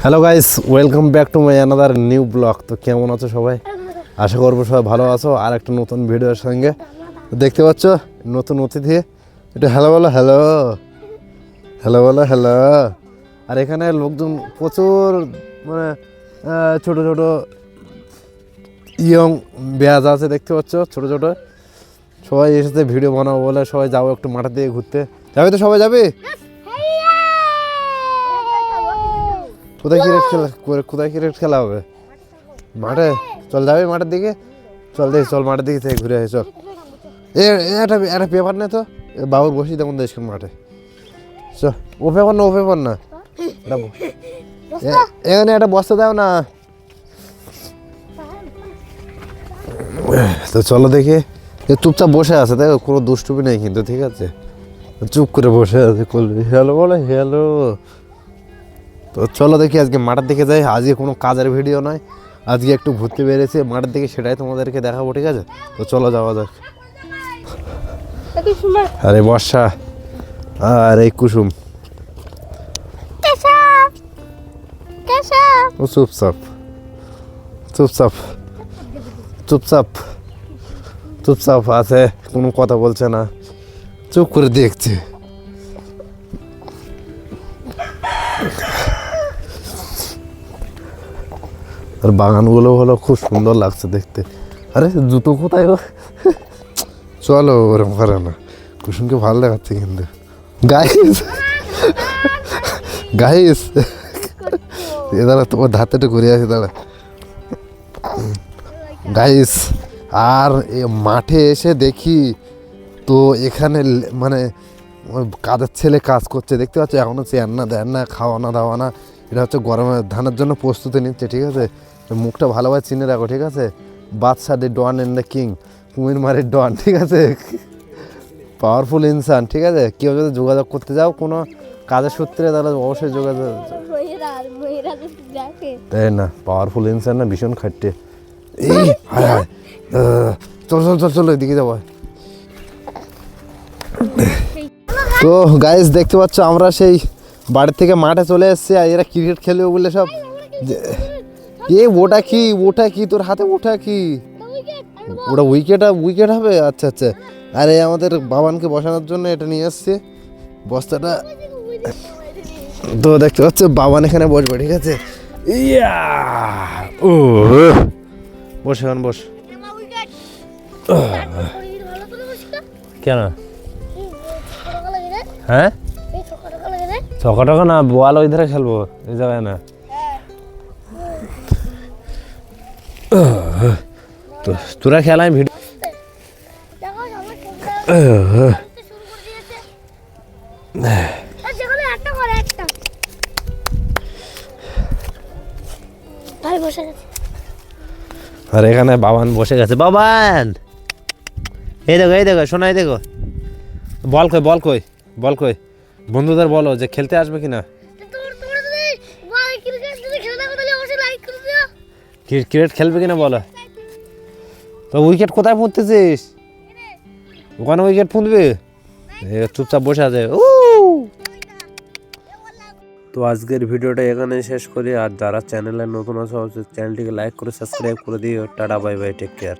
Hello guys, welcome back to my another new blog. তো কেমন আছো সবাই? আশা করবো সবাই ভালো আছো। আর একটা নতুন ভিডিওর সঙ্গে দেখতে পাচ্ছ নতুন অতিথি। একটু হ্যালো বলো, হ্যালো হ্যালো বলো, হ্যালো। আর এখানে লোকজন প্রচুর, মানে ছোট ছোট ইয়ং ব্যাজ আছে, দেখতে পাচ্ছ ছোট ছোট। সবাই এসেছে ভিডিও বানাবো বলে। সবাই যাবো একটু মাঠের দিকে ঘুরতে। যাবে তো? সবাই যাবে? কোথায় ক্রিকেট খেলা হবে? মাঠে চল, যাবে মাঠের দিকে? চল দেখি, চল মাঠের দিকে থেকে ঘুরে আসি, চল। একটা পেপার নে তো, বাবুর বসি তেমন দেশ মাঠে। চল, ও পেপার না এখানে একটা বস্তা দাও না। তো চলো দেখি। চুপচাপ বসে আছে, দেখো কোনো দুষ্টুমি নেই কিন্তু, ঠিক আছে? চুপ করে বসে আছে। হ্যালো বলে, হ্যালো। তো চলো দেখি আজকে মাঠের দিকে যাই। আজকে কোনো কাজের ভিডিও নয়, আজকে একটু ঘুরতে বেরিয়েছি মাঠের দিকে, সেটাই তোমাদেরকে দেখাবো, ঠিক আছে? তো চলো যাওয়া যাক। আরে বর্ষা আর এই কুসুম ও চুপচাপ চুপচাপ চুপচাপ চুপচাপ আছে, কোনো কথা বলছে না, চুপ করে দেখছে। আর বাগানগুলো হলো খুব সুন্দর লাগছে দেখতে। আরে জুতো কোথায় গো? চলো, ওরম করে না, কুসুমকে ভালো দেখাচ্ছে কিন্তু। গাইস গাইস এ দাঁড়া, তোমার ধাতেটা ঘুরে আসে, দাঁড়া গাইস। আর মাঠে এসে দেখি তো এখানে মানে কাজের ছেলে কাজ করছে, দেখতে পাচ্ছ? এখনো চেয়ার না, দেন না, খাওয়ানা দাওয়ানা। এটা হচ্ছে গরমে ধানের জন্য প্রস্তুতি নিচ্ছে, ঠিক আছে? মুখটা ভালোভাবে চিনে রাখো, ঠিক আছে? বাদশা দি ডন এন্ড দ্য কিং, কুমির মারির ডন, ঠিক আছে? পাওয়ারফুল ইনসান, ঠিক আছে? কেউ যদি যোগাযোগ করতে যাও কোনো কাজের সূত্রে, তাহলে অবশ্যই যোগাযোগ। তাই না, পাওয়ারফুল ইনসান না, ভীষণ খাটে। এই হায় হায়, চল চল চল চলো, এদিকে যাবো। তো গাইস দেখতে পাচ্ছ আমরা সেই বাড়ির থেকে মাঠে চলে এসেছি। আর এরা ক্রিকেট খেলবে বলে সব। ওটা কি তোর হাতে? ওটা কি? ওটা উইকেট হবে? আচ্ছা আচ্ছা। আরে আমাদের বাবানকে বসানোর জন্য এটা নিয়ে এসছে বস্তাটা। তো দেখতে পাচ্ছ বাবান এখানে বসবে, ঠিক আছে? ইয়া ও বস, এখন বস। কেন? হ্যাঁ, ছকা টকা না, বল ওই ধারে খেলবো, এই জায়গায় না। তো তোরা খেলায় ভিডিও আর এখানে বাবান বসে গেছে। বাবান এই দেখো শোনাই, দেখো বল কই বন্ধুদের বলো যে খেলতে আসবে কিনা। ক্রিকেট খেলবে কিনা বলো। তো উইকেট কোথায় পুঁততেছিস? ওখানে উইকেট পুঁতবে? চুপচাপ বসে আছে। তো আজকের ভিডিওটা এখানে শেষ করি। আর যারা চ্যানেলে নতুন আছে চ্যানেলটিকে লাইক করে সাবস্ক্রাইব করে দিও। টাটা, বাই বাই, টেক কেয়ার।